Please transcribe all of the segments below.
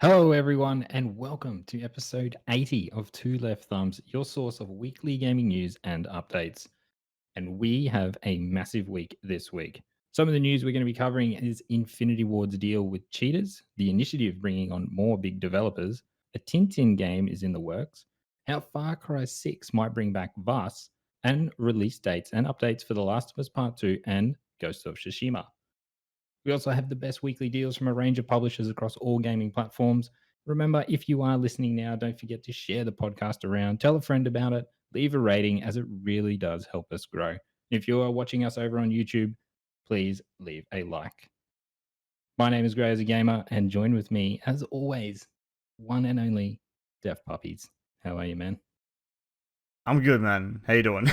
Hello, everyone, and welcome to episode 80 of Two Left Thumbs, your source of weekly gaming news and updates. And we have a massive week this week. Some of the news we're going to be covering is Infinity Ward's deal with cheaters, the initiative bringing on more big developers, a Tintin game is in the works, how Far Cry 6 might bring back Vaas, and release dates and updates for The Last of Us Part 2 and Ghost of Tsushima. We also have the best weekly deals from a range of publishers across all gaming platforms. Remember, if you are listening now, don't forget to share the podcast around, tell a friend about it, leave a rating, as it really does help us grow. If you are watching us over on YouTube, please leave a like. My name is Gray as a Gamer, and join with me, as always, one and only Deaf Puppies. How are you, man? I'm good, man. How you doing?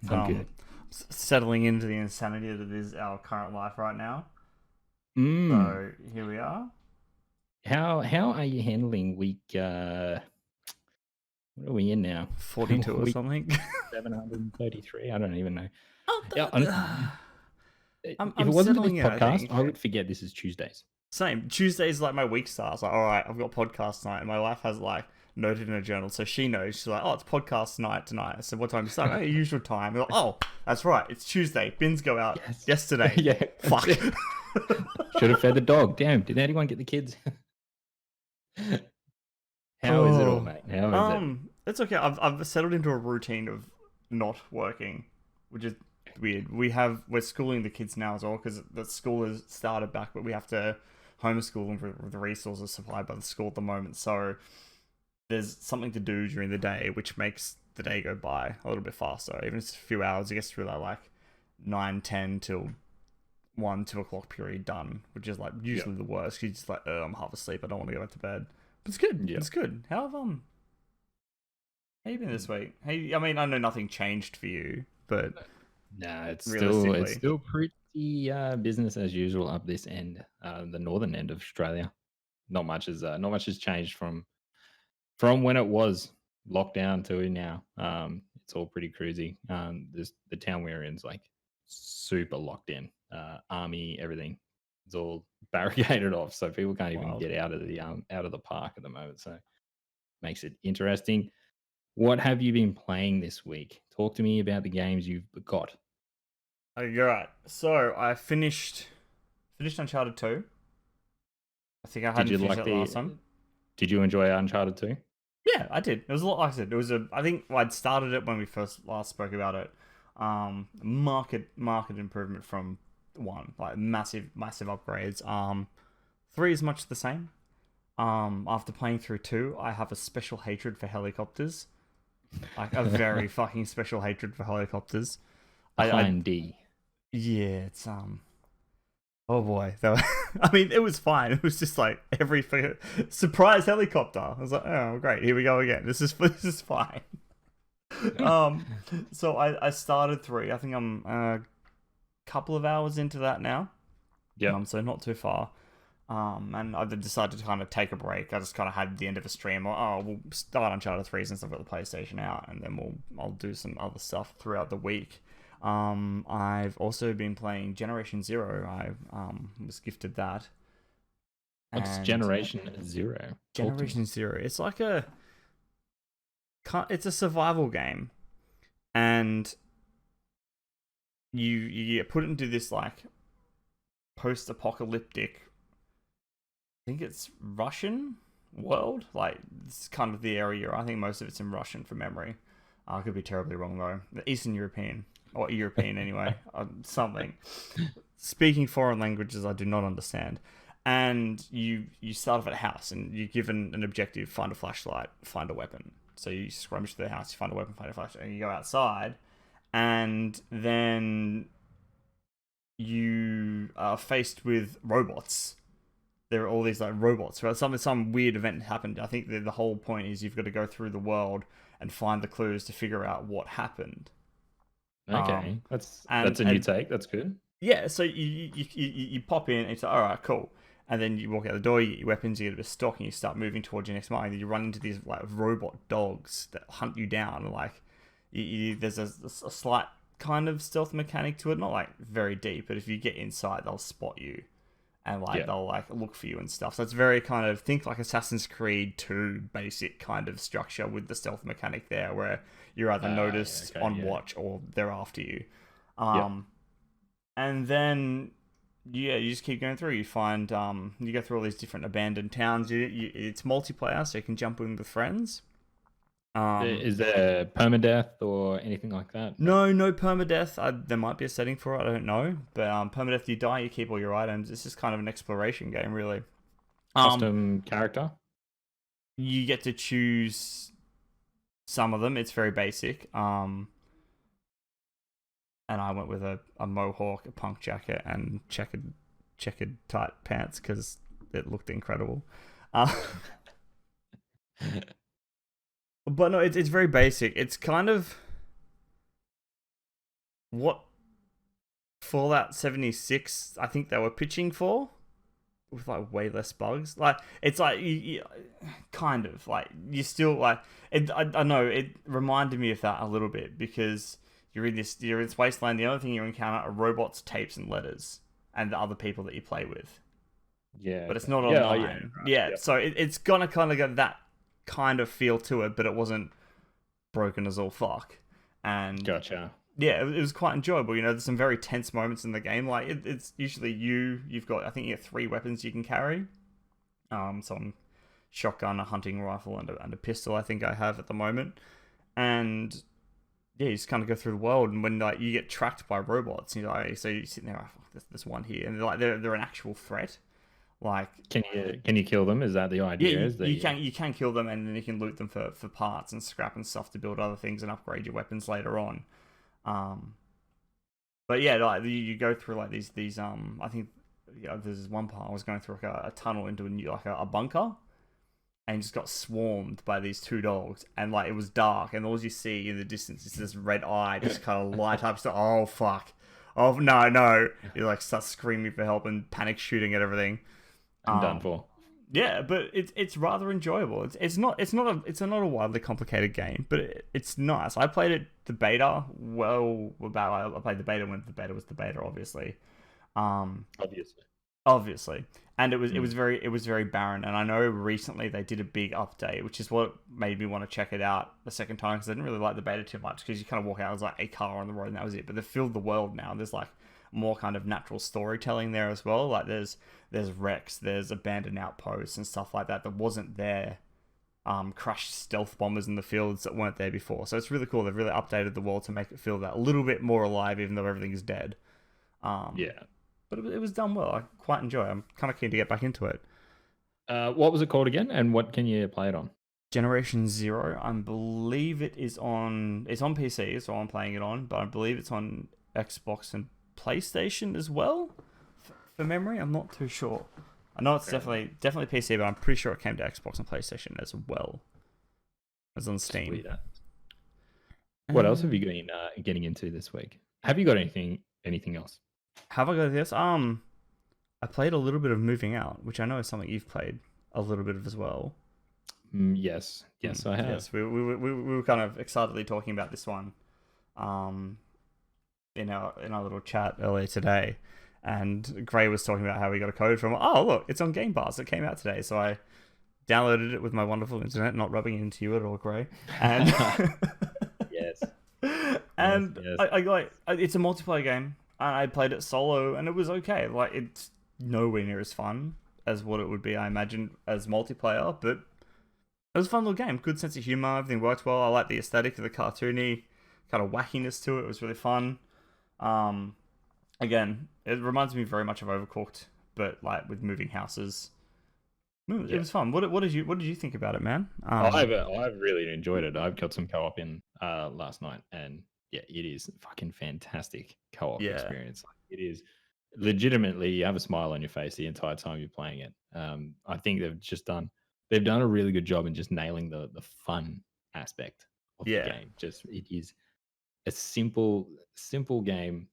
I'm good. Settling into the insanity that is our current life right now. Mm. So here we are. How are you handling week? What are we in now? 42 or something. 733. I don't even know. If I'm it wasn't for this settling in, I podcast, think. I would forget this is Tuesdays. Same. Tuesday's like my week starts. Like, all right, I've got podcast night, and my wife has like noted in a journal, so she knows. She's like, oh, it's podcast night tonight. I said, what time you start? Oh, usual time. Like, oh, that's right. It's Tuesday. Bins go out yesterday. Yeah. Fuck. Should have fed the dog. Damn. Did anyone get the kids? How is it all, mate? How is it? It's okay. I've settled into a routine of not working, which is weird. We're schooling the kids now as well because the school has started back, but we have to homeschool them with the resources supplied by the school at the moment. So there's something to do during the day, which makes the day go by a little bit faster. Even if it's a few hours, it gets through that like 9, 10 till 1, 2 o'clock period done, which is like usually the worst. You're just like, I'm half asleep. I don't want to go back to bed. But it's good. It's good. How you been this week? Hey, I mean, I know nothing changed for you, but it's still pretty business as usual up this end, the northern end of Australia. Not much has changed from when it was locked down to now. It's all pretty cruisy. The town we're in is like super locked in. Army, everything. It's all barricaded off, so people can't even get out of the park at the moment. So makes it interesting. What have you been playing this week? Talk to me about the games you've got. Okay, right. So I finished Uncharted 2. I think I hadn't finished that last time. Did you enjoy Uncharted 2? Yeah, I did. It was a lot. Like I said, I think I'd started it when we last spoke about it. Market improvement from 1, like massive upgrades. 3 is much the same. After playing through 2, I have a special hatred for helicopters. Like a very fucking special hatred for helicopters. D. Yeah, it's oh boy. I mean, it was fine. It was just like every surprise helicopter. I was like, oh great, here we go again. This is fine. So I started 3. I think I'm a couple of hours into that now. Yeah. So not too far. And I decided to kind of take a break. I just kind of had the end of a stream. We'll start Uncharted 3 since I've got the PlayStation out, and then I'll do some other stuff throughout the week. I've also been playing Generation Zero. I was gifted that. What's Generation Zero? Generation Zero. It's like it's a survival game, and you get put into this like post-apocalyptic, I think it's Russian world. Like, it's kind of the area. I think most of it's in Russian from memory. I could be terribly wrong though. Eastern European, or European anyway, something. Speaking foreign languages I do not understand. And you start off at a house, and you're given an objective: find a flashlight, find a weapon. So you scrummage through the house, you find a weapon, find a flashlight, and you go outside, and then you are faced with robots. There are all these like robots. Right? Some weird event happened. I think the whole point is you've got to go through the world and find the clues to figure out what happened. Okay, that's a new take. That's good. Yeah, so you pop in and it's like, all right, cool. And then you walk out the door, you get your weapons, you get a bit of stock, and you start moving towards your next mine. And you run into these like robot dogs that hunt you down. And, like, there's a slight kind of stealth mechanic to it, not like very deep, but if you get inside, they'll spot you. and like Yeah. they'll like look for you and stuff. So it's very kind of think like Assassin's Creed 2 basic kind of structure with the stealth mechanic there, where you're either noticed Okay, on yeah. watch or they're after you. Yeah. And then you just keep going through. You find you go through all these different abandoned towns. It's multiplayer, so you can jump in with friends. Is there permadeath or anything like that? No permadeath. There might be a setting for it. I don't know. But permadeath, you die, you keep all your items. It's just kind of an exploration game, really. Custom character? You get to choose some of them. It's very basic. And I went with a mohawk, a punk jacket, and checkered tight pants because it looked incredible. But no, it's very basic. It's kind of what Fallout 76, I think they were pitching for, with like way less bugs. Like it's like you kind of like you still like it. I know it reminded me of that a little bit because you're in this wasteland. The only thing you encounter are robots, tapes, and letters, and the other people that you play with. Yeah. But it's not Yeah, online. right. Yeah, Yep. so it's gonna kind of get that kind of feel to it, but it wasn't broken as all fuck. And Gotcha. yeah, it was quite enjoyable. You know, there's some very tense moments in the game. Like it's usually you've got, I think you have 3 weapons you can carry. Some shotgun, a hunting rifle, and a pistol. I think I have at the moment. And yeah, you just kind of go through the world, and when like you get tracked by robots, you know, like, so you're sitting there, oh, there's one here, and they're an actual threat. Like, can you kill them? Is that the idea? yeah, you can kill them, and then you can loot them for parts and scrap and stuff to build other things and upgrade your weapons later on. But yeah, like you go through like these I think there's one part I was going through like a tunnel into a bunker, and just got swarmed by these 2 dogs, and like it was dark, and all you see in the distance is this red eye just kind of light up. So oh fuck, oh no, you like start screaming for help and panic shooting at everything. I'm done for. Yeah, but it's rather enjoyable. It's not a widely complicated game, but it's nice. I played it the beta I played the beta when the beta was the beta, obviously. Obviously, and it was very barren. And I know recently they did a big update, which is what made me want to check it out the second time, because I didn't really like the beta too much, because you kind of walk out, there's like a car on the road and that was it. But they've filled the world now. There's like more kind of natural storytelling there as well. Like there's wrecks, there's abandoned outposts and stuff like that wasn't there. Crushed stealth bombers in the fields that weren't there before. So it's really cool. They've really updated the world to make it feel that a little bit more alive, even though everything is dead. Yeah. But it was done well. I quite enjoy it. I'm kind of keen to get back into it. What was it called again, and what can you play it on? Generation Zero. I believe it's on PC, so I'm playing it on, but I believe it's on Xbox and PlayStation as well. For memory, I'm not too sure. I know it's definitely PC, but I'm pretty sure it came to Xbox and PlayStation as well. It's on Steam. Sweet. What else have you been getting into this week? Have you got anything else? Have I got this? I played a little bit of Moving Out, which I know is something you've played a little bit of as well. Yes, I have. Yes, we were kind of excitedly talking about this one, in our little chat earlier today, and Gray was talking about how we got a code from. Oh look, it's on Game Pass. It came out today, so I downloaded it with my wonderful internet, not rubbing into you at all, Gray. And yes, and yes. I like it's a multiplayer game. I played it solo, and it was okay. Like it's nowhere near as fun as what it would be, I imagine, as multiplayer, but it was a fun little game. Good sense of humor. Everything worked well. I like the aesthetic of the cartoony kind of wackiness to it. It was really fun. Again, it reminds me very much of Overcooked, but like with moving houses. It was fun. What did you think about it, man? I've really enjoyed it. I've got some co-op in last night, and yeah, it is fucking fantastic co-op experience. Like, it is legitimately, you have a smile on your face the entire time you're playing it. I think they've done a really good job in just nailing the fun aspect of the game. Just it is a simple game.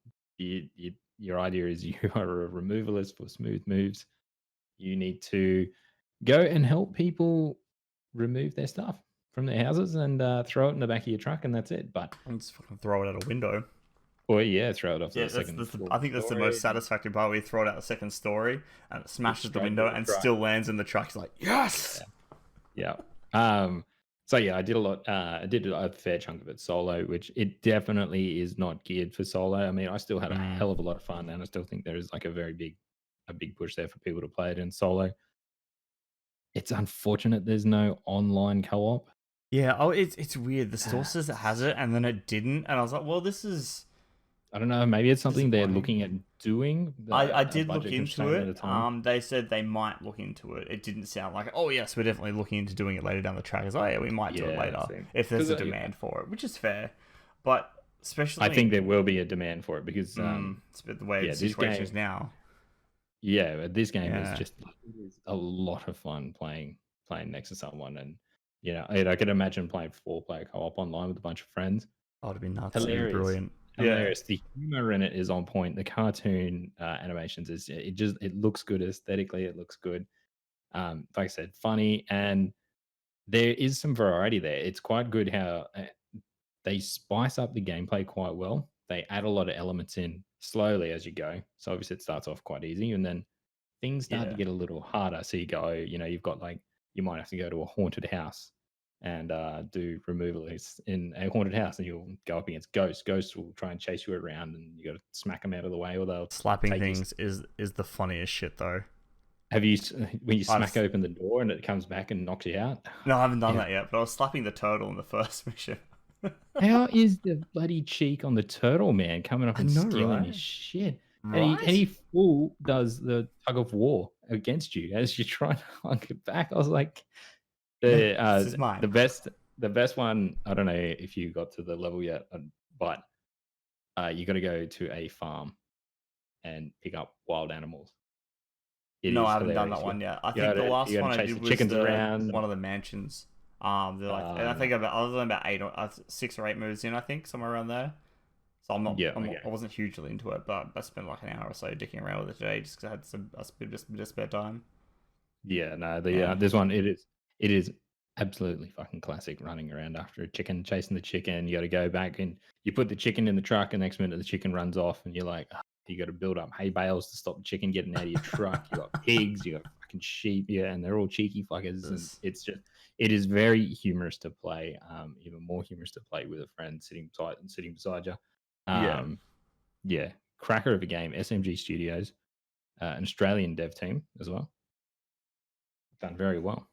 Your idea is you are a removalist for smooth moves. You need to go and help people remove their stuff from their houses and throw it in the back of your truck, and that's it. But just fucking throw it out a window. Or yeah, throw it off to Yeah, the second floor I think that's the most story. satisfactory part. We throw it out the second story and it It's smashes the straight window through the and truck. still lands in the truck. It's like, yes. Yeah. So yeah, I did a lot. I did a fair chunk of it solo, which it definitely is not geared for solo. I mean, I still had a Mm. hell of a lot of fun, and I still think there is like a big push there for people to play it in solo. It's unfortunate there's no online co-op. Yeah. Oh, it's weird. The store says it has That's it, and then it didn't, and I was like, well, this is I don't know. Maybe it's something they're disappointing. looking at doing. I A did look budget into constraint at it. a time. They said they might look into it. It didn't sound like, oh yes, we're definitely looking into doing it later down the track. It's like, oh yeah, we might do it Yeah, later same. if there's Because a demand for it, which is fair. But I think especially, there will be a demand for it because it's a bit the way the yeah, this situation game is now. Yeah, this game is Yeah, just like, it is a lot of fun playing next to someone, and I could imagine playing four-player co-op online with a bunch of friends. that would be nuts. It'd be Hilarious, brilliant. Yeah, hilarious. The humor in it is on point. The cartoon animations it looks good aesthetically. It looks good. Like I said, funny, and there is some variety there. It's quite good how they spice up the gameplay quite well. They add a lot of elements in slowly as you go. So obviously it starts off quite easy, and then things start to yeah. get a little harder. So you go, you've got like you might have to go to a haunted house and do removal in a haunted house, and you'll go up against ghosts. Ghosts will try and chase you around, and you got to smack them out of the way, or they'll Slapping take you. things is the funniest shit though. Have you when you smack I've open the door and it comes back and knocks you out? no, I haven't done Yeah. that yet, but I was slapping the turtle in the first mission. How is the bloody cheek on the turtle man coming up I and know, stealing your right? shit? And he Right? full does the tug of war against you as you try to hunk it back. I was like, No, the this uh is mine. the best one. I don't know if you got to the level yet, but you got to go to a farm and pick up wild animals. It No, I is haven't done hilarious. that one yet. I You think got the to last one I chase did the was chickens the around. one of the mansions. They're like, and I Uh, think about other than about 6 or 8 moves in, I think somewhere around there. So yeah, I'm not, okay. I wasn't hugely into it, but I spent like an hour or so dicking around with it today just because I had just spare time. Yeah, no, Yeah, this one it is absolutely fucking classic running around after a chicken, chasing the chicken. You got to go back and you put the chicken in the truck, and next minute the chicken runs off, and you're like, "Ah," you got to build up hay bales to stop the chicken getting out of your truck. You got pigs, you got fucking sheep, yeah, and they're all cheeky fuckers, and this, it is very humorous to play. Even more humorous to play with a friend sitting beside you. yeah. Yeah, cracker of a game. SMG Studios, an Australian dev team as well, done very well.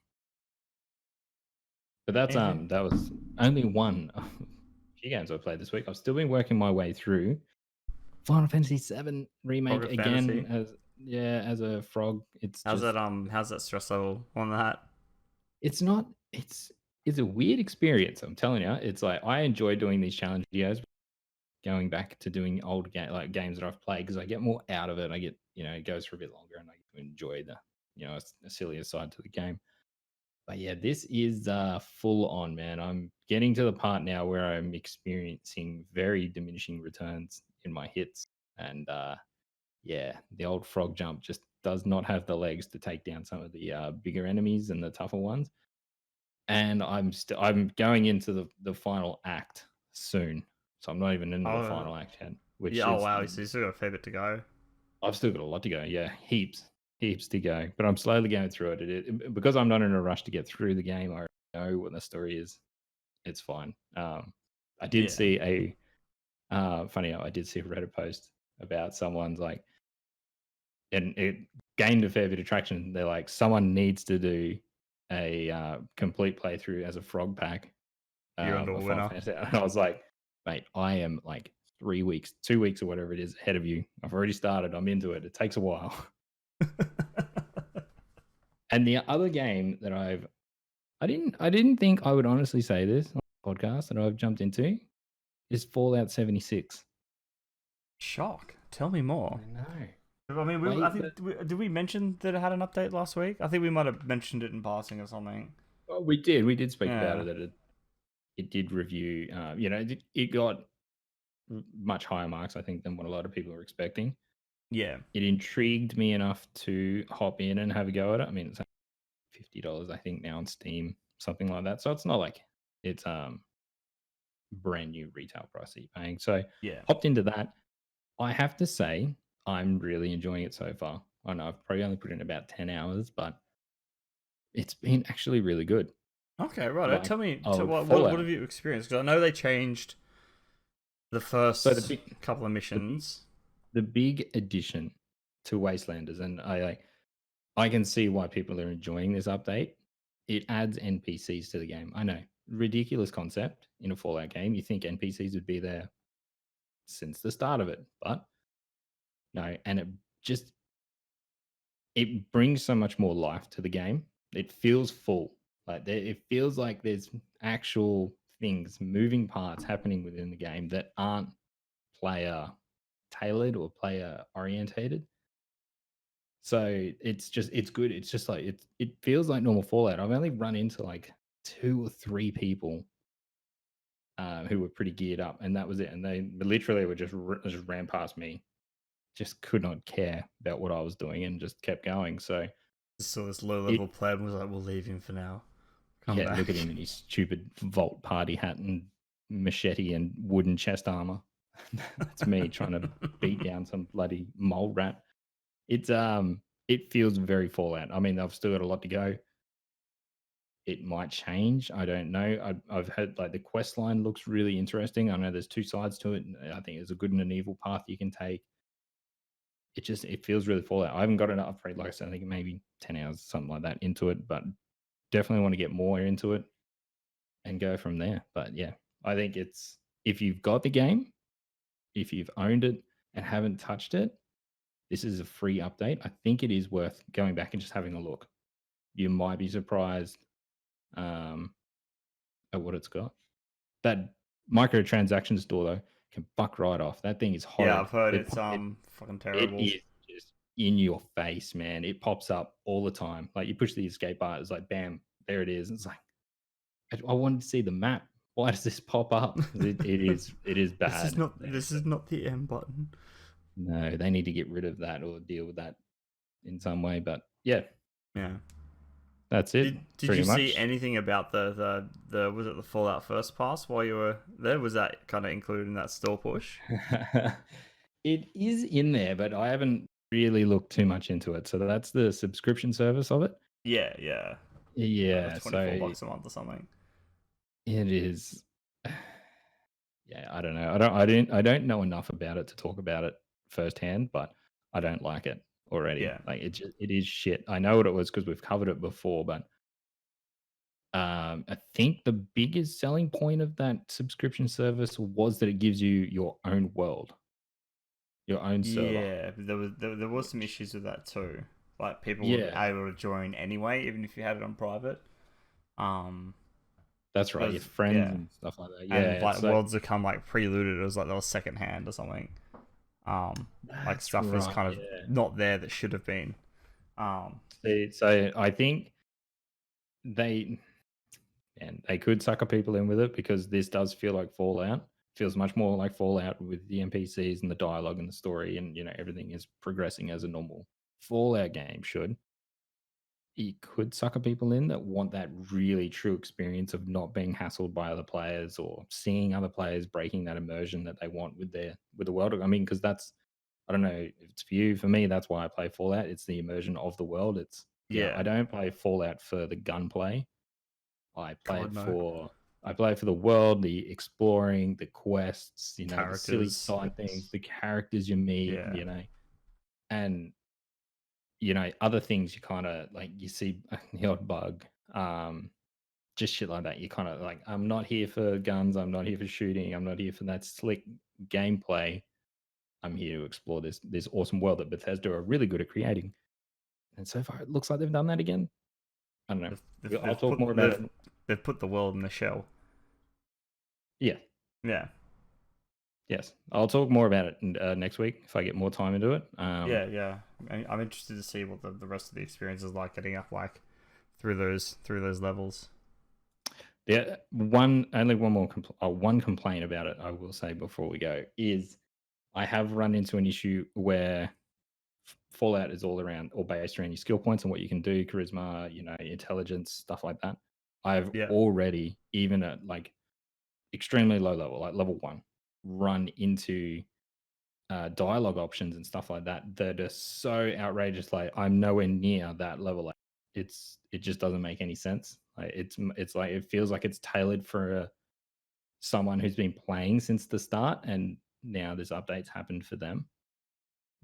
But Anything? that was only one of a few games I played this week. I've still been working my way through Final Fantasy VII Remake Rocket again Fantasy. as a frog. It's How's just that? How's that stress level on that? it's not it's a weird experience. I'm telling you, it's like I enjoy doing these challenge videos, going back to doing old games that I've played because I get more out of it. I get it goes for a bit longer, and I get to enjoy the a sillier side to the game. But yeah, this is full on, man. I'm getting to the part now where I'm experiencing very diminishing returns in my hits. And yeah, the old frog jump just does not have the legs to take down some of the bigger enemies and the tougher ones. And I'm going into the final act soon. So I'm not even into the Oh, final act yet, which yeah. Oh is wow. So you still got a fair bit to go. I've still got a lot to go. Yeah, heaps to go. But I'm slowly going through it. Because I'm not in a rush to get through the game. I know what the story is. It's fine. I did Yeah. see funny how I did see a Reddit post about someone's like, and it gained a fair bit of traction. They're like, someone needs to do a complete playthrough as a frog pack You're on the of Final winner. Fantasy. And I was like, mate, I am like 3 weeks, 2 weeks or whatever it is ahead of you. I've already started. I'm into it. It takes a while. And the other game that I didn't think I would honestly say this on the podcast that I've jumped into is Fallout 76. Shock. Tell me more. I know. I mean, I Wait, think did we mention that it had an update last week? I think we might have mentioned it in passing or something. we did. We did speak about Yeah. it that it did review. It got much higher marks, I think, than what a lot of people were expecting. Yeah. It intrigued me enough to hop in and have a go at it. I mean, it's $50, I think, now on Steam, something like that. So it's not like it's brand new retail price that you're paying. So Yeah. hopped into that. I have to say, I'm really enjoying it so far. I know I've probably only put in about 10 hours, but it's been actually really good. Okay, right. Like, Tell me, oh, what Fallout. have you experienced? Because I know they changed the So first couple of the big missions. the big addition to Wastelanders, and I can see why people are enjoying this update. It adds NPCs to the game. I know, ridiculous concept in a Fallout game. You think NPCs would be there since the start of it, but no, and just it brings so much more life to the game. It feels full. Like it feels like there's actual things, moving parts happening within the game that aren't player tailored or player orientated. So it's good. It's just like it feels like normal Fallout. I've only run into like 2 or 3 people who were pretty geared up, and that was it. And they literally were just ran past me, just could not care about what I was doing, and just kept going. So So this low it level player was like, "We'll leave him for now. Come yeah, look at back." him in his stupid Vault party hat and machete and wooden chest armor. That's me trying to beat down some bloody mole rat. It feels very Fallout. I mean, I've still got a lot to go. It might change. I don't know. I've heard like the quest line looks really interesting. I know there's 2 sides to it. And I think there's a good and an evil path you can take. It feels really Fallout. I haven't got an upgrade, like I said, I think maybe 10 hours, something like that into it, but definitely want to get more into it and go from there. But yeah, I think it's if you've got the game, if you've owned it and haven't touched it, this is a free update. I think it is worth going back and just having a look. You might be surprised um, at what it's got. That microtransaction store though can fuck right off. That thing is Yeah, horrid. I've heard It it's fucking it terrible. is just in your face, man. It pops up all the time. Like you push the escape bar, it's like bam, there it is. It's like I wanted to see the map. Why does this pop up? It is bad. This is not the M button. No, they need to get rid of that or deal with that in some way. But yeah, Yeah. that's it Did pretty you see much. anything about the was it the Fallout First Pass while you were there? Was that kind of included in that store push? It is in there, but I haven't really looked too much into it. So that's the subscription service of it. Yeah, yeah. Like the Yeah, so $24 a month or something. it is. Yeah, I don't know. I don't know enough about it to talk about it firsthand, but I don't like it already. Yeah. Like it is shit. I know what it was because we've covered it before, but I think the biggest selling point of that subscription service was that it gives you your own world, your own server. Yeah, but there was some Which issues with that too. Like people were yeah, able to join anyway, even if you had it on private. Um, that's right. Your there's friends yeah, and stuff like that. and Yeah, like so worlds that come like pre-looted. It was like they were second hand or something. Like that's stuff was right. kind of Yeah. not there that should have been. So I think they and they could sucker people in with it because this does feel like Fallout. Feels much more like Fallout with the NPCs and the dialogue and the story, and everything is progressing as a normal Fallout game should. It could sucker people in that want that really true experience of not being hassled by other players or seeing other players breaking that immersion that they want with the world. I mean, because that's I don't know if it's for you. For me, that's why I play Fallout. It's the immersion of the world. I Yeah, don't play Fallout for the gunplay. I play God it no. for I play it for the world, the exploring, the quests, the silly Characters. side things, the characters you meet, Yeah, and other things you kind of like you see the odd bug, just shit like that. You kind of like, I'm not here for guns, I'm not here for shooting, I'm not here for that slick gameplay. I'm here to explore this awesome world that Bethesda are really good at creating. And so far, it looks like they've done that again. I don't know. I'll talk more about it. they've put the world in the shell. Yeah. Yeah, Yes, I'll talk more about it next week if I get more time into it. yeah. I'm interested to see what the rest of the experience is like getting up like through those levels. Yeah, one complaint about it I will say before we go is I have run into an issue where Fallout is all around or based around your skill points and what you can do, charisma, intelligence, stuff like that. I've Yeah, already even at like extremely low level, like level 1, run into dialogue options and stuff like that that are so outrageous. Like I'm nowhere near that level. Like it just doesn't make any sense. Like it's like it feels like it's tailored for someone who's been playing since the start, and now this update's happened for them.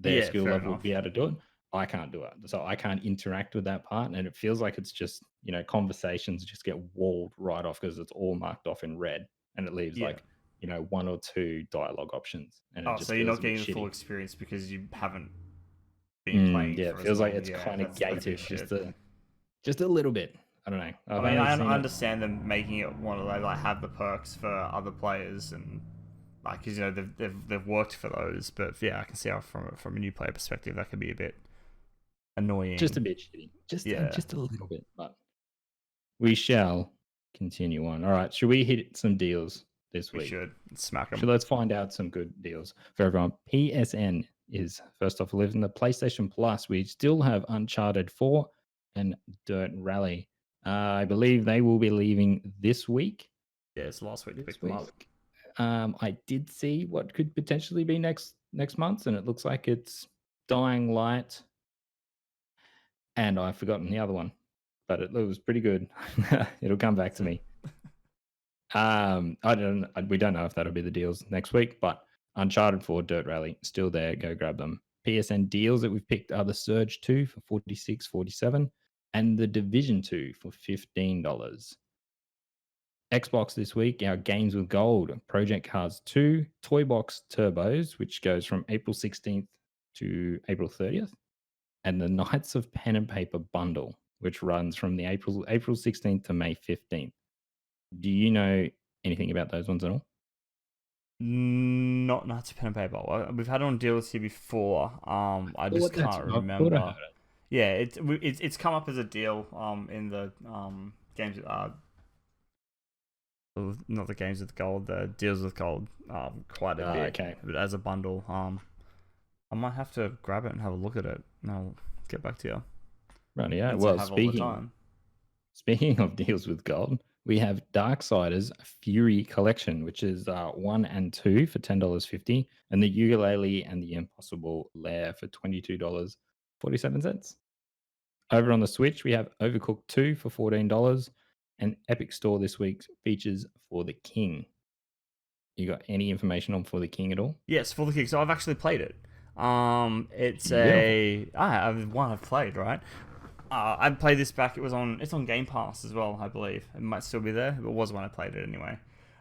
Their Yeah, skill fair level would enough. be able to do it. I can't do it, so I can't interact with that part, and it feels like it's just conversations just get walled right off because it's all marked off in red, and it leaves Yeah. like one or two dialogue options, and it Oh, so just you're feels not a bit getting the full shitty. experience because you haven't been playing Yeah, it for as feels like long. it's Yeah, kind of that's a bit gated shit. just a little bit. I don't know. I I've mean, only I seen it. understand them making it one of they like have the perks for other players and like because they've worked for those, but yeah, I can see how from a new player perspective that could be a bit Just a annoying. bit shitty. Yeah, Just a little bit, but we shall continue on. All right, should we hit some deals this we week? should smack So them. let's find out some good deals for everyone. PSN is first off live in the PlayStation Plus. We still have Uncharted 4 and Dirt Rally. I believe they will be leaving this week. Yeah, it's last week to This pick them up. week. I did see what could potentially be next month, and it looks like it's Dying Light, and I've forgotten the other one, but it was pretty good. It'll come back to me. We don't know if that'll be the deals next week, but Uncharted 4, Dirt Rally, still there. Go grab them. PSN deals that we've picked are the Surge 2 for $46.47 and the Division 2 for $15. Xbox this week, our games with gold, Project Cars 2, Toy Box Turbos, which goes from April 16th to April 30th, and the Knights of Pen and Paper bundle, which runs from the April 16th to May 15th. Do you know anything about those ones at all? Not Knights of Pen and Paper. We've had it on DLC before. I just can't I thought I heard remember. it. Yeah, it's come up as a deal in the games not the games with gold, the deals with gold quite a bit. Okay. But as a bundle, I might have to grab it and have a look at it, and I'll get back to you. Right, yeah. Since I Well, have all the time. speaking of deals with gold, we have Darksiders Fury Collection, which is 1 and 2 for $10.50, and the Ukulele and the Impossible Lair for $22.47. Over on the Switch, we have Overcooked 2 for $14, and Epic Store this week features For the King. You got any information on For the King at all? Yes, for the kick. So I've actually played it. It's Beautiful. I've played, right? I played this back. It's on Game Pass as well, I believe. It might still be there. It was when I played it anyway.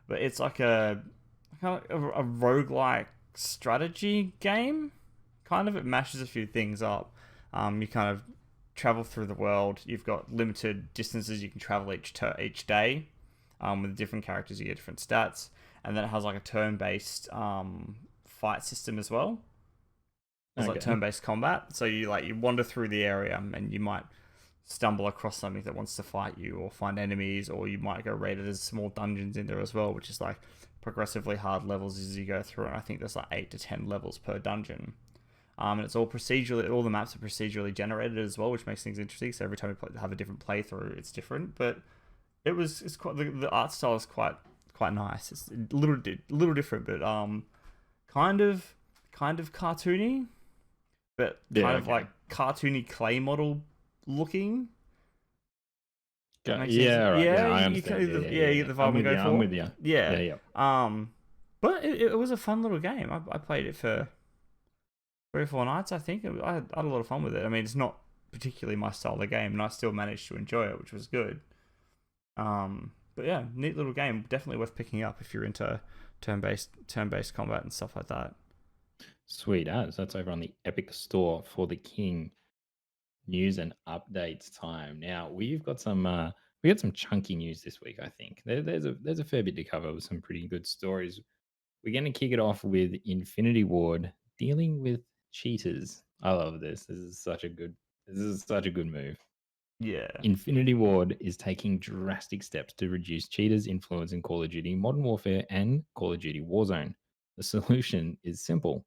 But it's like a roguelike strategy game. Kind of, it mashes a few things up. You kind of travel through the world. You've got limited distances you can travel each day. With different characters, you get different stats, and then it has like a turn-based fight system as well. It's like Okay. turn-based combat. So you wander through the area and you might stumble across something that wants to fight you or find enemies, or you might go raid it. There's small dungeons in there as well, which is like progressively hard levels as you go through. And I think there's like 8 to 10 levels per dungeon. And it's all procedurally. All the maps are procedurally generated as well, which makes things interesting. So every time you have a different playthrough, it's different. But it's quite the art style is quite nice. It's a little different, but kind of cartoony, but kind of like cartoony clay model looking. That makes sense. Yeah, right. Yeah, Yeah, I you understand. you get the vibe I'm going for. I'm with you. Yeah. Yeah. But it was a fun little game. I played it for 3 or 4 nights, I think. I had a lot of fun with it. I mean, it's not particularly my style of game, and I still managed to enjoy it, which was good. But yeah, neat little game. Definitely worth picking up if you're into turn-based combat and stuff like that. Sweet as. That's over on the Epic Store For the King. News and updates time. Now we've got some chunky news this week. I think there's a fair bit to cover with some pretty good stories. We're going to kick it off with Infinity Ward dealing with cheaters. I love this. This is such a good move. Yeah. Infinity Ward is taking drastic steps to reduce cheaters' influence in Call of Duty Modern Warfare and Call of Duty Warzone. The solution is simple.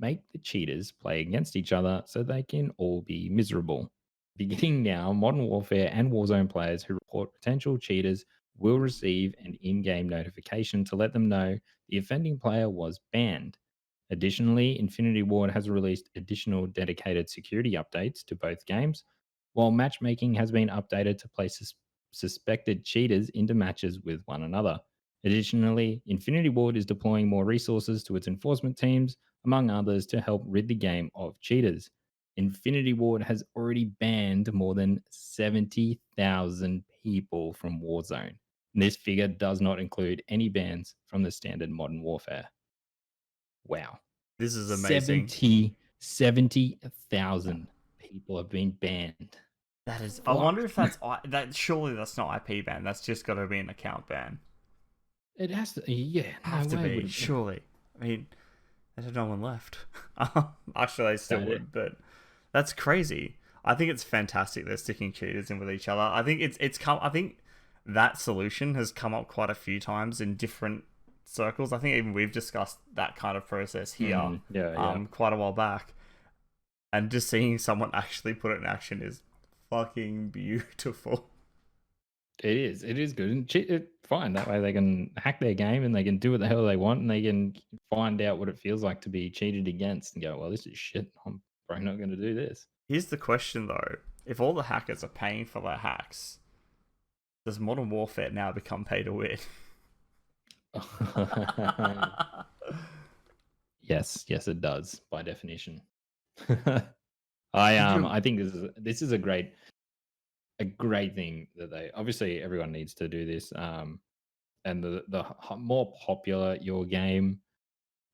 Make the cheaters play against each other so they can all be miserable. Beginning now, Modern Warfare and Warzone players who report potential cheaters will receive an in game notification to let them know the offending player was banned. Additionally, Infinity Ward has released additional dedicated security updates to both games, while matchmaking has been updated to place suspected cheaters into matches with one another. Additionally, Infinity Ward is deploying more resources to its enforcement teams, among others, to help rid the game of cheaters. Infinity Ward has already banned more than 70,000 people from Warzone. This figure does not include any bans from the standard Modern Warfare. Wow. This is amazing. 70,000 people have been banned. That is. I Fuck. wonder if that. Surely that's not IP ban. That's just got to be an account ban. It has to, yeah. Have to no way be. would it Surely. I mean, there's no one left. Actually, they still That would, but that's crazy. I think it's fantastic they're sticking cheaters in with each other. I think it's come. I think that solution has come up quite a few times in different circles. I think even we've discussed that kind of process here, yeah. quite a while back. And just seeing someone actually put it in action is fucking beautiful. It is. It is good. And fine. That way they can hack their game and they can do what the hell they want and they can find out what it feels like to be cheated against and go, well, this is shit. I'm probably not going to do this. Here's the question though: if all the hackers are paying for their hacks, does Modern Warfare now become pay to win? Yes, it does by definition. I think this is a great thing that they obviously everyone needs to do this. And the more popular your game,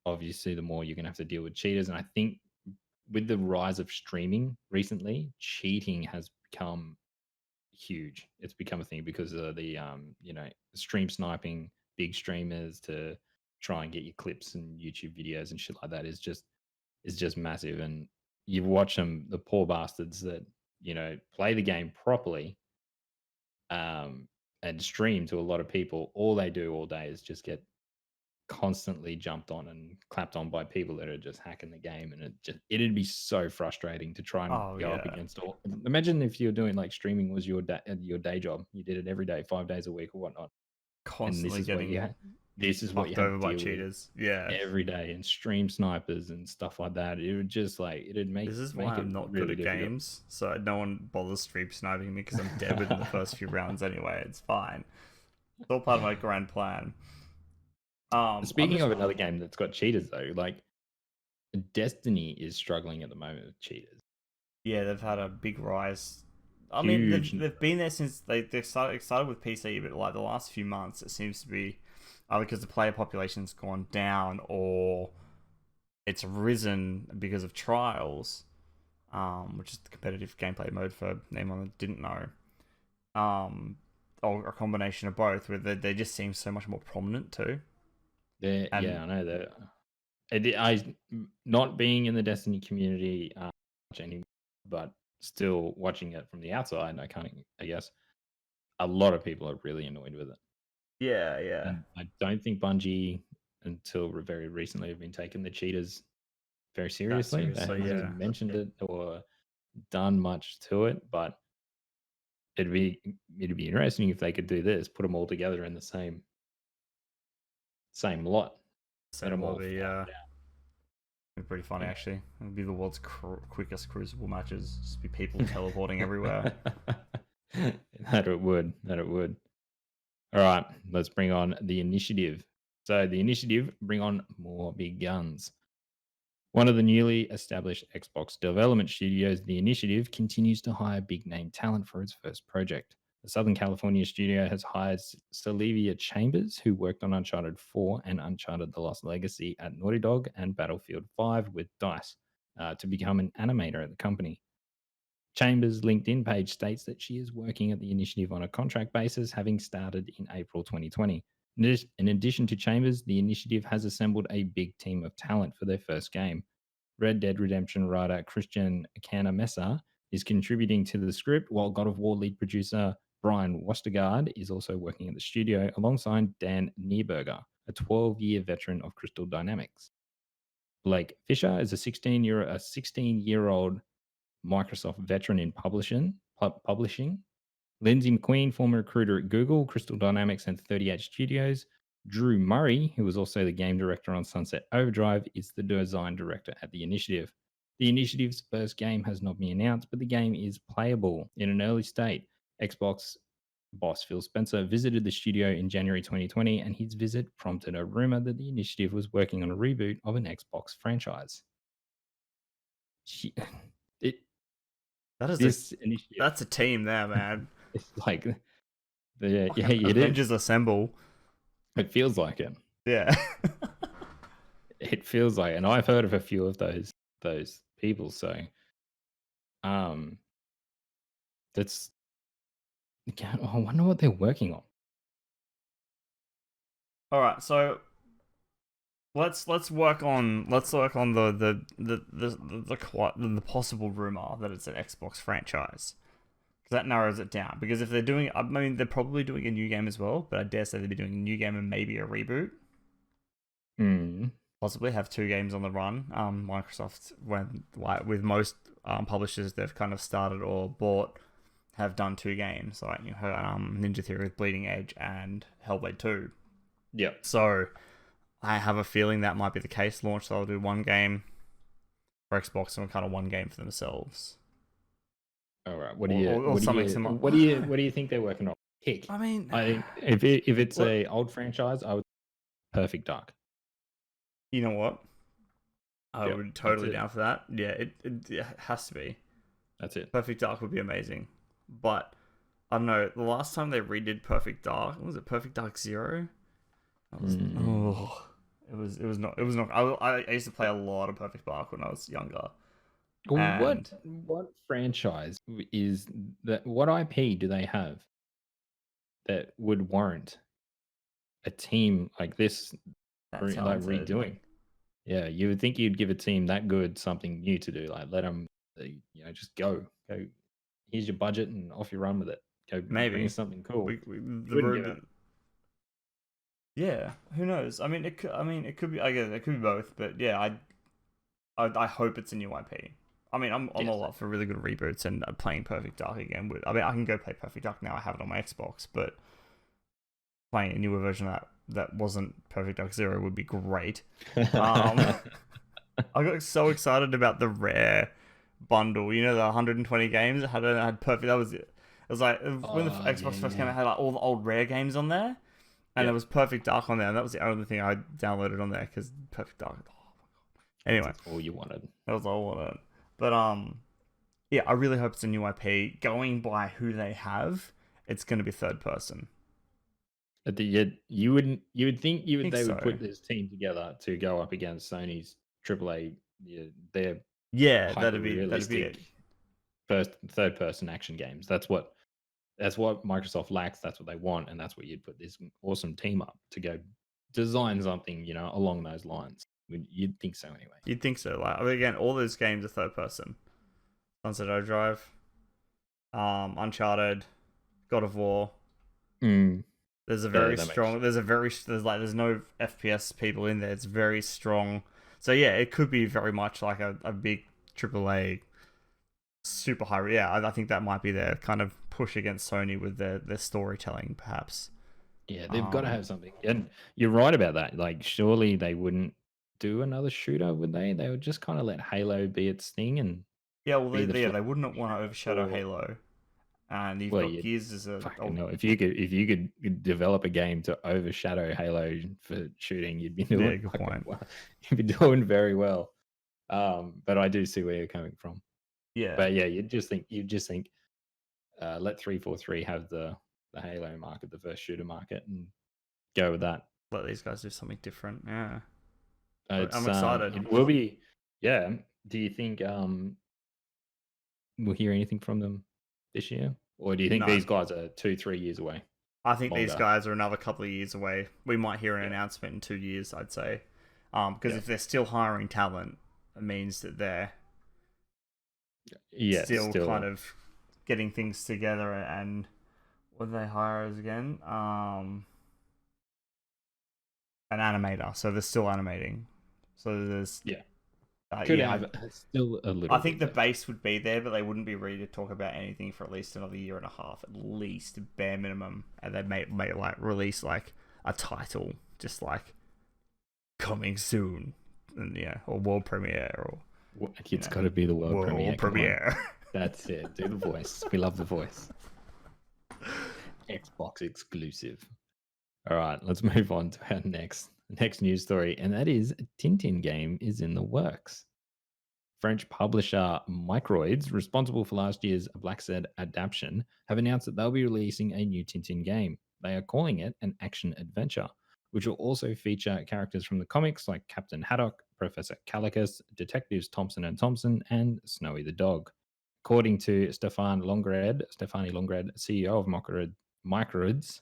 obviously, the more you're gonna have to deal with cheaters. And I think with the rise of streaming recently, cheating has become huge. It's become a thing because of the stream sniping, big streamers to try and get your clips and YouTube videos and shit like that is just massive. And you watch them, the poor bastards that play the game properly, and stream to a lot of people. All they do all day is just get constantly jumped on and clapped on by people that are just hacking the game, and it'd be so frustrating to try and Oh go up yeah, against all. Imagine if you're doing like streaming was your day job, you did it every day, 5 days a week or whatnot, and constantly getting this is what you fucked had over to by deal with cheaters. Yeah, every day, and stream snipers and stuff like that. It would just like it'd make this is why make it I'm not really good at difficult. games. So no one bothers stream sniping me because I'm dead within the first few rounds anyway. It's fine. It's all part of my grand plan. Speaking of another game that's got cheaters though, like Destiny is struggling at the moment with cheaters. Yeah, they've had a big rise. I Huge. mean, they've been there since they started with PC, but like the last few months, it seems to be either because the player population's gone down or it's risen because of trials, which is the competitive gameplay mode for anyone that didn't know, or a combination of both, where they just seem so much more prominent too. Yeah, I know that. I not being in the Destiny community much anymore, but still watching it from the outside, I guess a lot of people are really annoyed with it. Yeah. And I don't think Bungie, until very recently, have been taking the cheaters very seriously. They haven't mentioned it or done much to it, but it'd be interesting if they could do this, put them all together in the same lot. Same lobby, yeah. It'd be pretty funny, actually. It'd be the world's quickest Crucible matches. Just be people teleporting everywhere. That it would. All right, let's bring on the initiative. So the initiative bring on more big guns. One of the newly established Xbox development studios, the initiative, continues to hire big name talent for its first project. The Southern California studio has hired Sylvia Chambers, who worked on Uncharted 4 and Uncharted The Lost Legacy at Naughty Dog and Battlefield 5 with DICE, to become an animator at the company. Chambers' LinkedIn page states that she is working at the initiative on a contract basis, having started in April 2020. In addition to Chambers, the initiative has assembled a big team of talent for their first game. Red Dead Redemption writer Christian Canamessa is contributing to the script, while God of War lead producer Brian Westergaard is also working at the studio alongside Dan Nieberger, a 12-year veteran of Crystal Dynamics. Blake Fisher is a 16-year-old Microsoft veteran in publishing, Lindsay McQueen, former recruiter at Google, Crystal Dynamics, and 38 Studios. Drew Murray, who was also the game director on Sunset Overdrive, is the design director at the initiative. The initiative's first game has not been announced, but the game is playable in an early state. Xbox boss Phil Spencer visited the studio in January 2020, and his visit prompted a rumor that the initiative was working on a reboot of an Xbox franchise. It, That is a this initiative, that's a team there, man. it's like, yeah, Fucking it is. Avengers Assemble. It feels like it. Yeah. It feels like, and I've heard of a few of those people. So, um, that's. I wonder what they're working on. All right, so let's work on the possible rumor that it's an Xbox franchise. That narrows it down, because if they're doing, I mean, they're probably doing a new game as well, but I dare say they'd be doing a new game and maybe a reboot. Possibly have 2 games on the run. Microsoft, with most publishers they've kind of started or bought, have done 2 games, like Ninja Theory with Bleeding Edge and Hellblade 2. Yeah. So I have a feeling that might be the case. Launch, they'll do 1 game for Xbox and kind of 1 game for themselves. All right. What do you think they're working on? Pick. I mean, if it's a old franchise, I would Perfect Dark. You know what? I would totally down for that. Yeah, it has to be. That's it. Perfect Dark would be amazing. But I don't know, the last time they redid Perfect Dark, was it Perfect Dark 0? That was it was not I used to play a lot of Perfect Dark when I was younger. What franchise is that? What IP do they have that would warrant a team like this, like redoing? Yeah, you would think you'd give a team that good something new to do. Like, let them, just go. Here's your budget and off you run with it. Go bring us something cool. Yeah, who knows? I mean, it could be. I guess it could be both, but yeah, I hope it's a new IP. I mean, I'm all up for really good reboots and playing Perfect Dark again. I mean, I can go play Perfect Dark now. I have it on my Xbox, but playing a newer version of that wasn't Perfect Dark 0 would be great. I got so excited about the Rare bundle. You know, the 120 games. It had Perfect. That was it. It was like when the Xbox first came out, it had like all the old Rare games on there, and there was Perfect Dark on there, and that was the only thing I downloaded on there because Perfect Dark. Oh my god! Anyway, that's all you wanted. That was all I wanted. But yeah, I really hope it's a new IP. Going by who they have, it's going to be third person. You would think they would put this team together to go up against Sony's AAA. Their that'd be it. Third person action games. That's what Microsoft lacks. That's what they want, and that's what you'd put this awesome team up to go design something, along those lines. You'd think so anyway. You'd think so. Like, I mean, again, all those games are third person. Sunset Overdrive, Uncharted, God of War. There's a very strong. There's no FPS people in there. It's very strong. So yeah, it could be very much like a big AAA, super high. Yeah, I think that might be their kind of push against Sony with their storytelling, perhaps. Yeah, they've got to have something. And you're right about that. Like, surely they wouldn't do another shooter, would they? They would just kind of let Halo be its thing, and they wouldn't want to overshadow Halo. And you've got Gears as a. If you could develop a game to overshadow Halo for shooting, you'd be doing good point. Well. You'd be doing very well. But I do see where you're coming from. Yeah. But yeah, you'd just think let 343 have the Halo market, the first shooter market, and go with that. Let these guys do something different. Yeah. I'm excited. It will be. Yeah. Do you think we'll hear anything from them this year, or do you think these guys are 2-3 years away? I think these guys are another couple of years away. We might hear an announcement in 2 years, I'd say, because if they're still hiring talent, it means that they're still kind of getting things together. And what do they hire as again? An animator. So they're still animating. So there's Could Yeah, have still a I little think bit the though. base would be there, but they wouldn't be ready to talk about anything for at least another year and a half, at least bare minimum. And they may like release like a title, just like coming soon, and yeah, or world premiere, or you It's know, got to be the world premiere. world Come on, premiere. that's it. Do the voice. We love the voice. Xbox exclusive. All right, let's move on to our next news story, and that is Tintin game is in the works. French publisher Microids, responsible for last year's Black Sad adaptation, have announced that they'll be releasing a new Tintin game. They are calling it an action adventure, which will also feature characters from the comics like Captain Haddock, Professor Calicus, Detectives Thompson and Thompson, and Snowy the dog. According to Stefani Longred, CEO of Microids,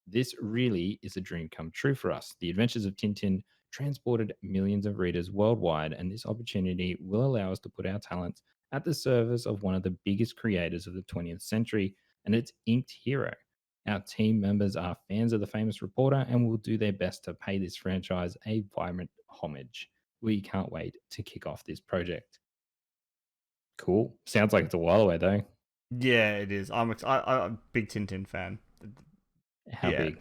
this really is a dream come true for us. The adventures of Tintin transported millions of readers worldwide, and this opportunity will allow us to put our talents at the service of one of the biggest creators of the 20th century and its inked hero. Our team members are fans of the famous reporter and will do their best to pay this franchise a vibrant homage. We can't wait to kick off this project. Cool. Sounds like it's a while away, though. Yeah, it is. I'm a big Tintin fan. How Yeah, big?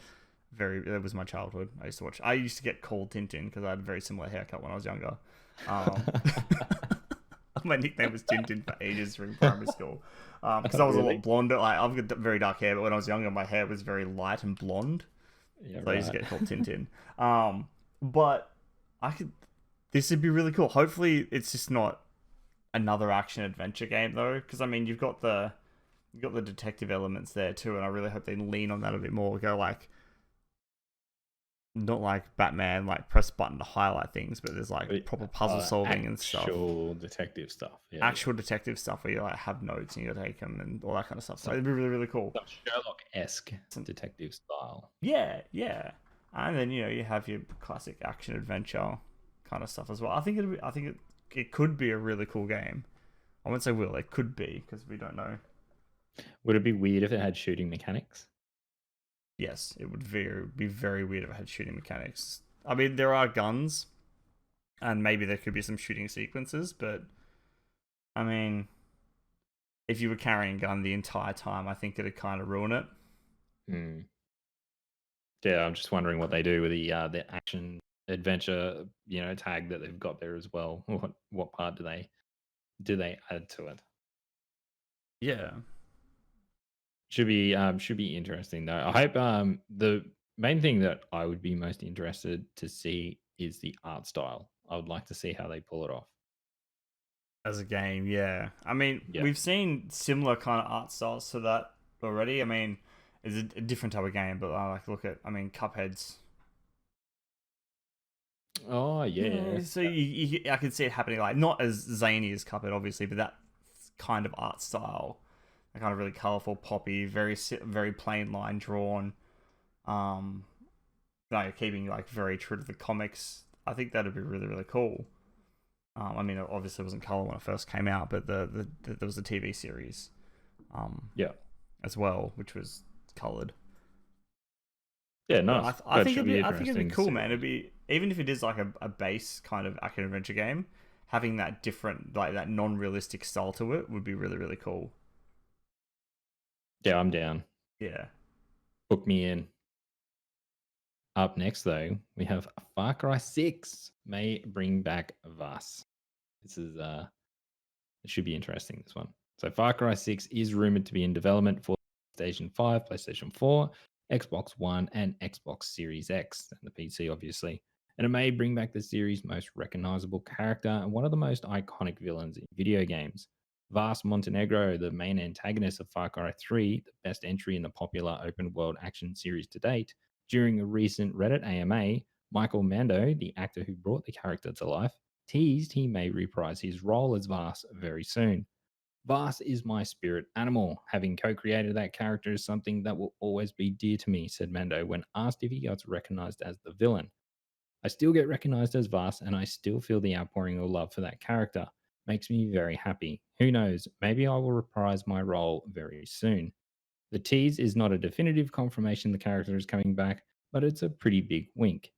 that was my childhood. I used to watch. I used to get called Tintin because I had a very similar haircut when I was younger. Um, my nickname was Tintin for ages during primary school because I was a Really? lot blonder. Like I've got very dark hair, but when I was younger, my hair was very light and blonde. Yeah, So I used to right. get called Tintin. But I could. This would be really cool. Hopefully, it's just not another action adventure game though, because I mean, you've got the detective elements there too, and I really hope they lean on that a bit more. Go like not like Batman, like press button to highlight things, but there's like proper puzzle solving and stuff. Actual detective stuff. Yeah, Actual detective stuff where you like have notes and you take them and all that kind of stuff. So it'd be really, really cool. some Sherlock-esque detective style. Yeah, yeah. And then you have your classic action adventure kind of stuff as well. I think it could be a really cool game. I won't say will. It could be because we don't know. Would it be weird if it had shooting mechanics? Yes, it would be very weird if it had shooting mechanics. I mean, there are guns, and maybe there could be some shooting sequences, but I mean, if you were carrying a gun the entire time, I think it'd kind of ruin it. Hmm. Yeah, I'm just wondering what they do with the action adventure, tag that they've got there as well. What part do they add to it? Yeah. Should be interesting though. I hope the main thing that I would be most interested to see is the art style. I would like to see how they pull it off. As a game, yeah. I mean, Yeah. we've seen similar kind of art styles to that already. I mean, it's a different type of game, but I like look at. I mean, Cuphead's. Oh yeah. So I can see it happening, like not as zany as Cuphead, obviously, but that kind of art style, that kind of really colorful, poppy, very plain line drawn. Um, keeping like very true to the comics. I think that'd be really, really cool. I mean, it obviously wasn't color when it first came out, but there was a TV series, Yeah. as well, which was colored. Yeah, But nice. I That think should be I think it'd be interesting to cool, see man. what It'd be even if it is like a base kind of action adventure game, having that different like that non realistic style to it would be really, really cool. Yeah, I'm down. Yeah. Book me in. Up next, though, we have Far Cry 6 may bring back Vaas. This is it should be interesting, this one. So Far Cry 6 is rumored to be in development for PlayStation 5, PlayStation 4, Xbox One, and Xbox Series X, and the PC, obviously. And it may bring back the series' most recognizable character and one of the most iconic villains in video games. Vaas Montenegro, the main antagonist of Far Cry 3, the best entry in the popular open world action series to date, during a recent Reddit AMA, Michael Mando, the actor who brought the character to life, teased he may reprise his role as Vaas very soon. Vaas is my spirit animal. Having co created that character is something that will always be dear to me, said Mando when asked if he got recognized as the villain. I still get recognized as Vaas, and I still feel the outpouring of love for that character. Makes me very happy. Who knows? Maybe I will reprise my role very soon. The tease is not a definitive confirmation the character is coming back, but it's a pretty big wink.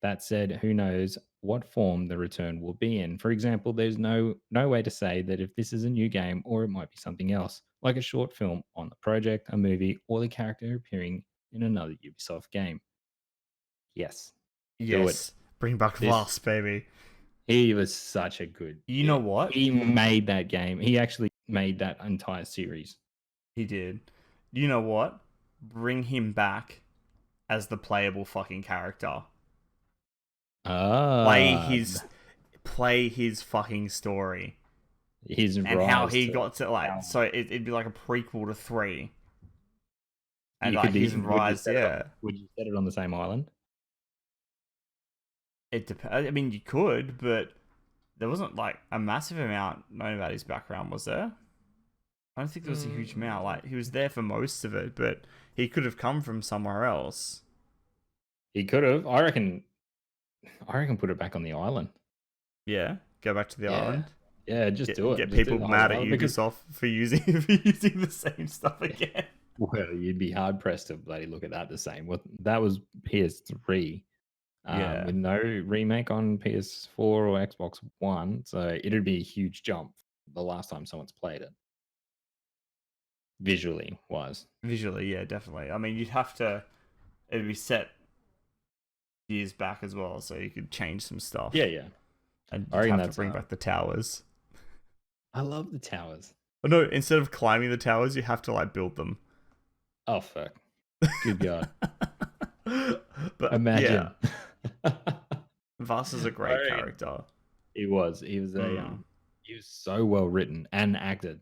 That said, who knows what form the return will be in. For example, there's no way to say that if this is a new game or it might be something else, like a short film on the project, a movie, or the character appearing in another Ubisoft game. Yes, do it. Yes, bring back This Vaas, baby. he was such a good. You know what? He made that game. He actually made that entire series. He did. You know what? Bring him back as the playable fucking character. Play Ah, his play his fucking story his and how rise he to got to like power. so it'd be like a prequel to 3 and You like could his be. Would you rise. set it? Yeah, Would you set it on the same island? it depends. I mean, you could, but there wasn't like a massive amount known about his background, was there? I don't think there was a huge amount. Mm, Like he was there for most of it, but he could have come from somewhere else. he could have. I reckon. I reckon put it back on the island. Yeah, go back to the Yeah. island. Yeah, just do it. Get Just do people the whole mad at island because Ubisoft for using for using the same stuff again. well, you'd be hard pressed to bloody look at that the same. Well, that was PS3, Yeah, with no remake on PS4 or Xbox One, so it'd be a huge jump the last time someone's played it, visually wise. visually, yeah, definitely. I mean, you'd have to. It'd be set years back as well, so you could change some stuff. Yeah, yeah. And I you'd reckon have to that's. bring back the towers. I love the towers. Oh no! Instead of climbing the towers, you have to like build them. Oh fuck! Good god! But Imagine. yeah, Vaas is a great Right. character. He was. He was a. Mm. He was so well written and acted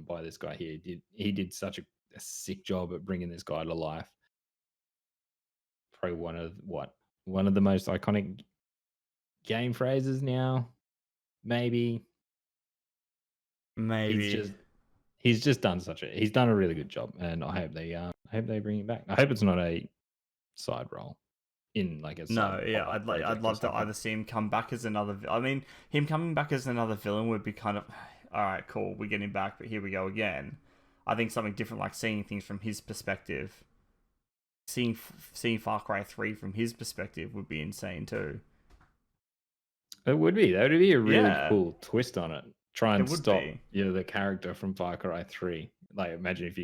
by this guy here. He did such a sick job at bringing this guy to life. Probably one of the most iconic game phrases now. Maybe he's Maybe. just he's just done he's done a really good job, and I hope they bring him back. I hope it's not a side role in like a side No, yeah, pop up I'd project or love to something. either see him come back as another. I mean, him coming back as another villain would be kind of, all right, cool, we get him back, but here we go again. I think something different, like seeing things from his perspective, seeing Far Cry 3 from his perspective would be insane too. It would be. That would be a really Yeah, cool twist on it. Try and it would stop, be. the character from Far Cry 3. Like, imagine if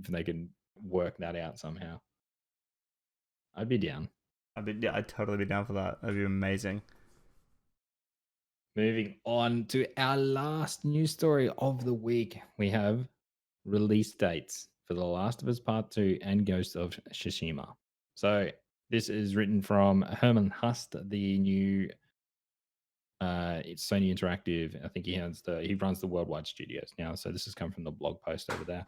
they could work that out somehow. I'd be down. I'd totally be down for that. That'd be amazing. Moving on to our last news story of the week, we have release dates for The Last of Us Part 2 and Ghost of Tsushima. So, this is written from Herman Hust, the new it's Sony Interactive. I think he runs the worldwide studios now. So this has come from the blog post over there.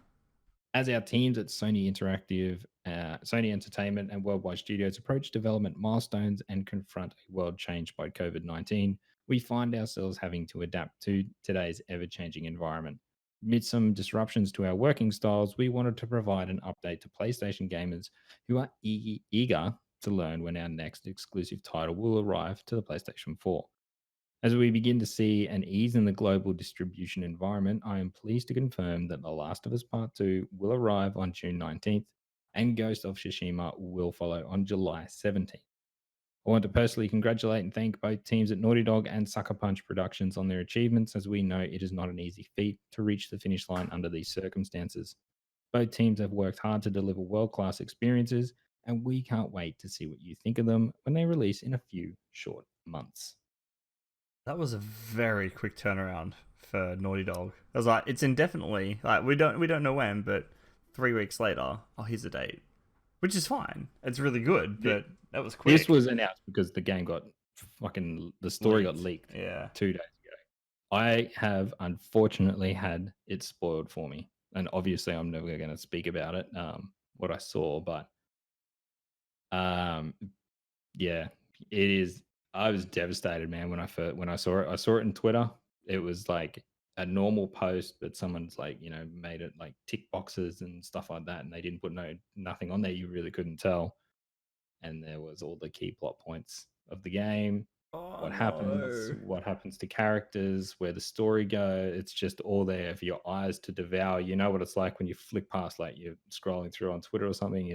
As our teams at Sony Interactive, Sony Entertainment, and Worldwide Studios approach development milestones and confront a world changed by COVID-19, we find ourselves having to adapt to today's ever-changing environment. Amid some disruptions to our working styles, we wanted to provide an update to PlayStation gamers who are eager to learn when our next exclusive title will arrive to the PlayStation 4. As we begin to see an ease in the global distribution environment, I am pleased to confirm that The Last of Us Part 2 will arrive on June 19th and Ghost of Tsushima will follow on July 17th. I want to personally congratulate and thank both teams at Naughty Dog and Sucker Punch Productions on their achievements, as we know it is not an easy feat to reach the finish line under these circumstances. Both teams have worked hard to deliver world class experiences, and we can't wait to see what you think of them when they release in a few short months. That was a very quick turnaround for Naughty Dog. I was like, it's indefinitely. Like we don't know when, but 3 weeks later, oh, here's a date, which is fine. It's really good, but that was quick. This was announced because the game the story got leaked Yeah. 2 days ago. I have unfortunately had it spoiled for me, and obviously I'm never going to speak about it, what I saw, but um, yeah, it is. I was devastated, man, when I saw it. I saw it in Twitter. It was like a normal post, but someone's like, made it like tick boxes and stuff like that, and they didn't put nothing on there. You really couldn't tell. And there was all the key plot points of the game, Oh what happens to characters, where the story goes. It's just all there for your eyes to devour. You know what it's like when you flick past, like you're scrolling through on Twitter or something.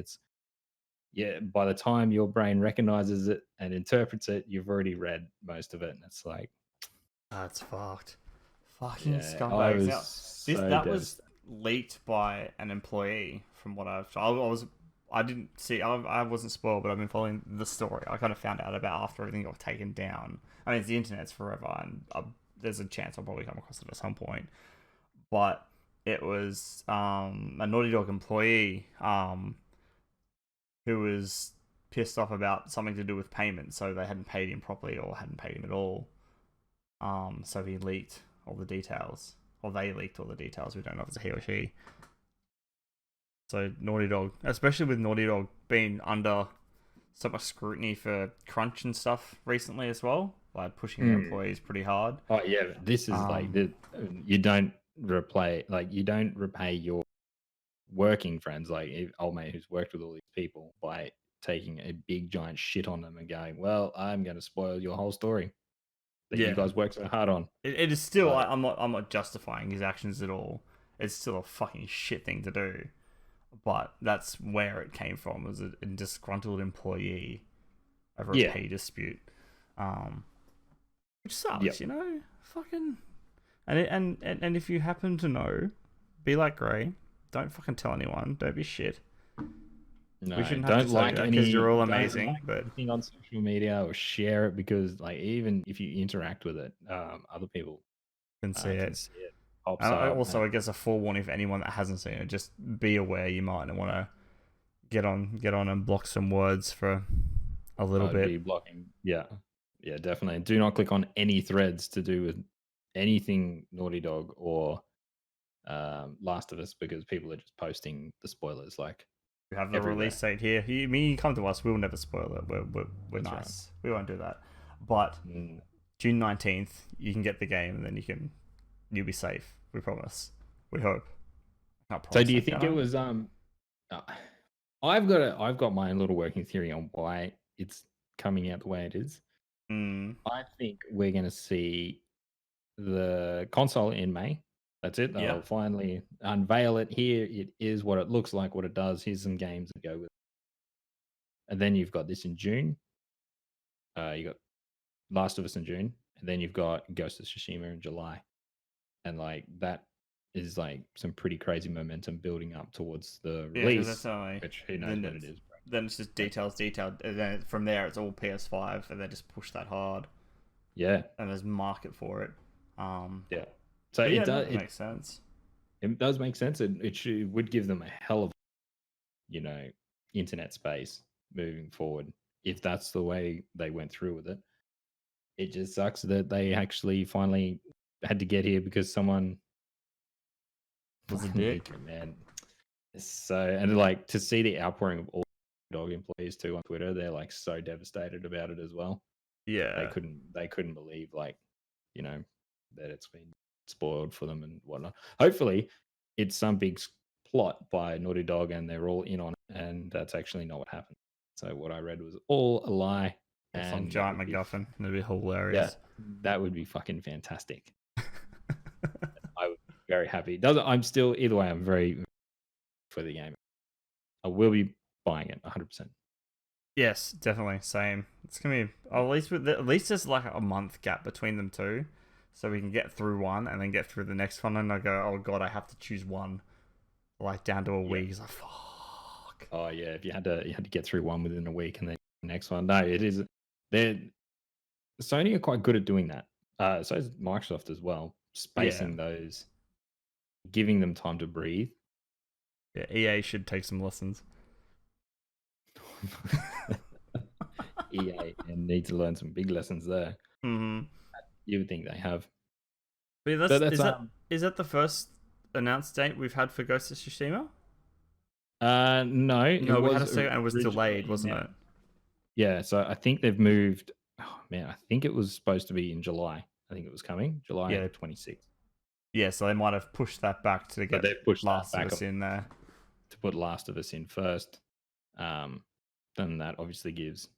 yeah, by the time your brain recognizes it and interprets it, you've already read most of it, and it's like, That's fucked. Fucking yeah, I scumbags. was Now, so that was devastated. leaked by an employee from what I didn't see. I wasn't spoiled, but I've been following the story. I kind of found out about after everything got taken down. I mean, the internet's forever, and there's a chance I'll probably come across it at some point. But it was a Naughty Dog employee who was pissed off about something to do with payment, so they hadn't paid him properly or hadn't paid him at all. So he leaked all the details, or they leaked all the details. We don't know if it's a he or she. So Naughty Dog, especially with Naughty Dog being under so much scrutiny for crunch and stuff recently as well, like pushing their employees pretty hard. Oh yeah, this is like you don't you don't repay your working friends, like old mate who's worked with all these people, by taking a big giant shit on them and going, well, I'm going to spoil your whole story that you Yeah, guys worked so hard on. it is still. But I'm not justifying his actions at all. It's still a fucking shit thing to do. But that's where it came from. It was a disgruntled employee over a pay dispute, which sucks. You know, fucking. And if you happen to know, be like Gray. Don't fucking tell anyone. Don't be shit. no, We shouldn't have don't to tell you like that any because you're all don't amazing. like But anything on social media or share it, because like even if you interact with it, other people can see can it. see it pops And up. also, I guess a forewarning for anyone that hasn't seen it. Just be aware. You might want to get on and block some words for a little I'd bit. be blocking. Yeah, definitely. Do not click on any threads to do with anything Naughty Dog or Last of Us, because people are just posting the spoilers like We have the everywhere. release date here. You come to us. We'll never spoil it. We're nice. Right. We won't do that. But June 19th, you can get the game, and then you'll be safe. We promise. We hope. So do you think it was I've got my own little working theory on why it's coming out the way it is. I think we're going to see the console in May. That's it. They'll finally unveil it. Here it is, what it looks like, what it does. Here's some games that go with it. And then you've got this in June. You got Last of Us in June, and then you've got Ghost of Tsushima in July. And like that is like some pretty crazy momentum building up towards the release, which who knows what it is. Then it's just detailed, and then from there it's all PS5, and they just push that hard. Yeah, and there's market for it. Yeah, so it does. It makes sense. It does make sense. It would give them a hell of, internet space moving forward if that's the way they went through with it. It just sucks that they actually finally had to get here because someone was a dick, man. So, and like to see the outpouring of all dog employees too on Twitter, they're like so devastated about it as well. Yeah, they couldn't believe that it's been spoiled for them and whatnot. Hopefully, it's some big plot by Naughty Dog and they're all in on it, and that's actually not what happened. So what I read was all a lie. And some giant MacGuffin. It'd be hilarious. Yeah, that would be fucking fantastic. I would be very happy. I'm still, either way, I'm very for the game. I will be buying it 100%. Yes, definitely. Same. It's gonna be at least there's like a month gap between them two, so we can get through one and then get through the next one. And I go, oh god, I have to choose one, like down to a week. It's like fuck. Oh yeah, if you had to get through one within a week and then the next one. No, it is. Sony are quite good at doing that. So is Microsoft as well, spacing those, giving them time to breathe. Yeah, EA should take some lessons. EA and need to learn some big lessons there. Mm-hmm. You would think they have. But is that the first announced date we've had for Ghost of Tsushima? No, we had a second and it was delayed, wasn't it? Yeah, so I think they've moved. Oh man, I think it was supposed to be in July. I think it was coming July 26th. Yeah, so they might have pushed that back to get Last of Us in there. To put Last of Us in first. Then that obviously gives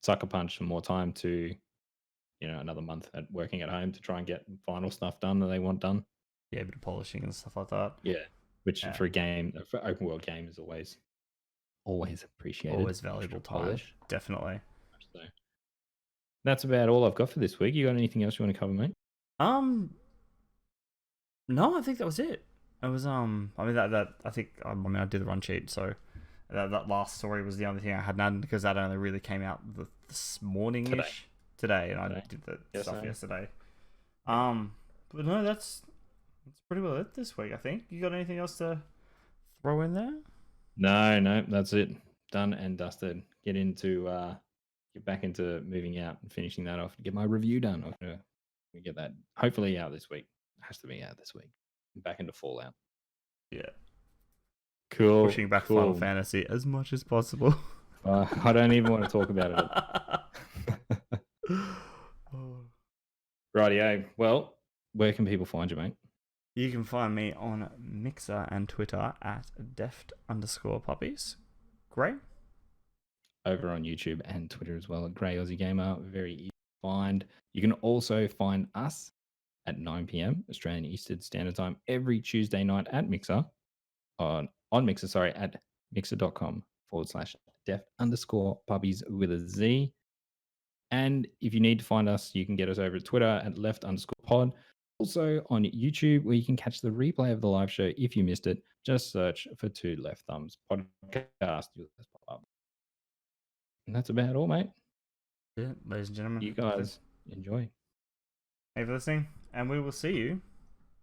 Sucker Punch some more time to, another month at working at home to try and get final stuff done that they want done. Yeah, a bit of polishing and stuff like that. Yeah, which for a game, for open world game, is always always appreciated. Always valuable Extra time. polish. Definitely. So that's about all I've got for this week. You got anything else you want to cover, mate? No, I think that was it. It was I mean that I think I mean I did the run sheet, so that last story was the only thing I hadn't added because that only really came out this morning ish today, and I did the stuff yesterday. But no, that's pretty well it this week. I think you got anything else to throw in there? No, that's it. Done and dusted. Get back into moving out and finishing that off. Get my review done. I'm gonna get that hopefully out this week. It has to be out this week. Back into Fallout. Yeah. Cool. Pushing back Final Fantasy as much as possible. I don't even want to talk about it. Rightio. Well, where can people find you, mate? You can find me on Mixer and Twitter at deft_puppies. Great. Over on YouTube and Twitter as well at Grey Aussie Gamer. Very easy to find. You can also find us at 9 p.m. Australian Eastern Standard Time every Tuesday night at Mixer. On Mixer, sorry, at mixer.com/deft_puppies with a Z. And if you need to find us, you can get us over at Twitter at left_pod. Also on YouTube, where you can catch the replay of the live show if you missed it. Just search for Two Left Thumbs Podcast. You'll just pop up. And that's about all, mate. Yeah, ladies and gentlemen. You guys enjoy. Thanks for listening, and we will see you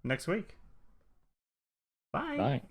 next week. Bye. Bye.